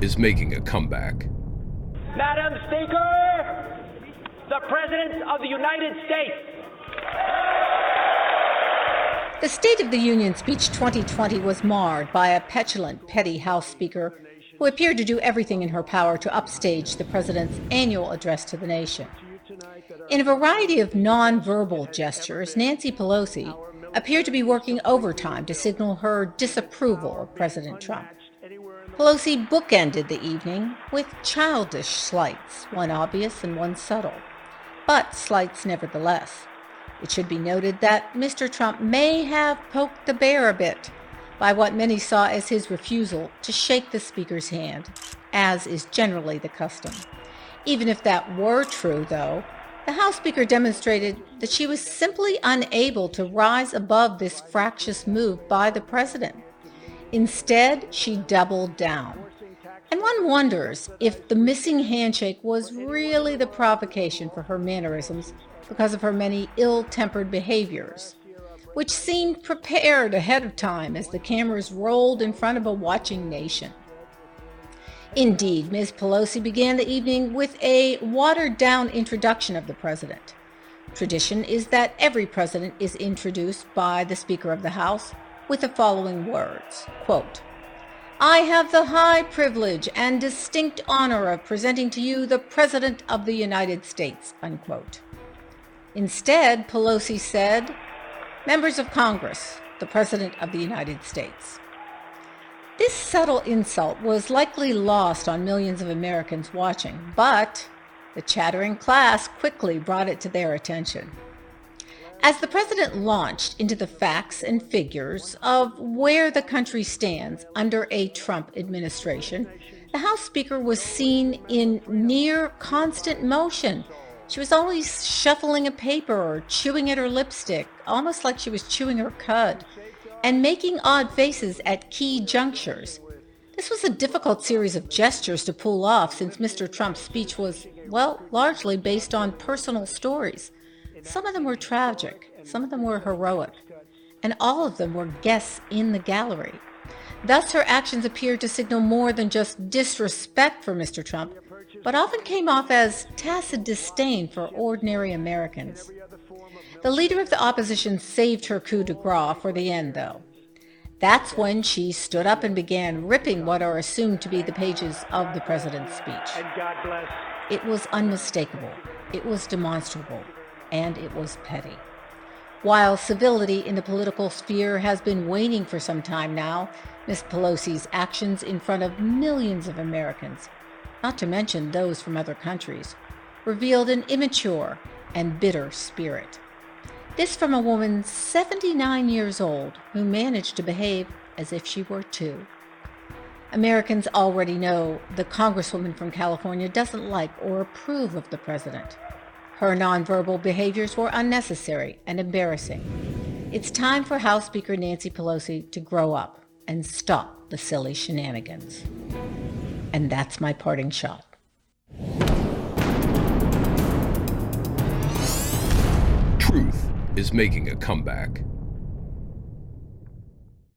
is making a comeback. Madam Speaker, the President of the United States. The State of the Union speech 2020 was marred by a petulant, petty House Speaker who appeared to do everything in her power to upstage the President's annual address to the nation. In a variety of nonverbal gestures, Nancy Pelosi appeared to be working overtime to signal her disapproval of President Trump. Pelosi bookended the evening with childish slights, one obvious and one subtle, but slights nevertheless. It should be noted that Mr. Trump may have poked the bear a bit by what many saw as his refusal to shake the Speaker's hand, as is generally the custom. Even if that were true, though, the House Speaker demonstrated that she was simply unable to rise above this fractious move by the President. Instead, she doubled down. And one wonders if the missing handshake was really the provocation for her mannerisms because of her many ill-tempered behaviors, which seemed prepared ahead of time as the cameras rolled in front of a watching nation. Indeed, Ms. Pelosi began the evening with a watered-down introduction of the President. Tradition is that every president is introduced by the Speaker of the House with the following words, quote, "I have the high privilege and distinct honor of presenting to you the President of the United States," unquote. Instead, Pelosi said, "Members of Congress, the President of the United States." This subtle insult was likely lost on millions of Americans watching, but the chattering class quickly brought it to their attention. As the President launched into the facts and figures of where the country stands under a Trump administration, the House Speaker was seen in near constant motion. She was always shuffling a paper or chewing at her lipstick, almost like she was chewing her cud, and making odd faces at key junctures. This was a difficult series of gestures to pull off since Mr. Trump's speech was, well, largely based on personal stories. Some of them were tragic, some of them were heroic, and all of them were guests in the gallery. Thus, her actions appeared to signal more than just disrespect for Mr. Trump, but often came off as tacit disdain for ordinary Americans. The leader of the opposition saved her coup de grace for the end, though. That's when she stood up and began ripping what are assumed to be the pages of the President's speech. And God bless. It was unmistakable, it was demonstrable, and it was petty. While civility in the political sphere has been waning for some time now, Ms. Pelosi's actions in front of millions of Americans, not to mention those from other countries, revealed an immature and bitter spirit. This from a woman 79 years old who managed to behave as if she were two. Americans already know the Congresswoman from California doesn't like or approve of the President. Her nonverbal behaviors were unnecessary and embarrassing. It's time for House Speaker Nancy Pelosi to grow up and stop the silly shenanigans. And that's my parting shot. Truth is making a comeback.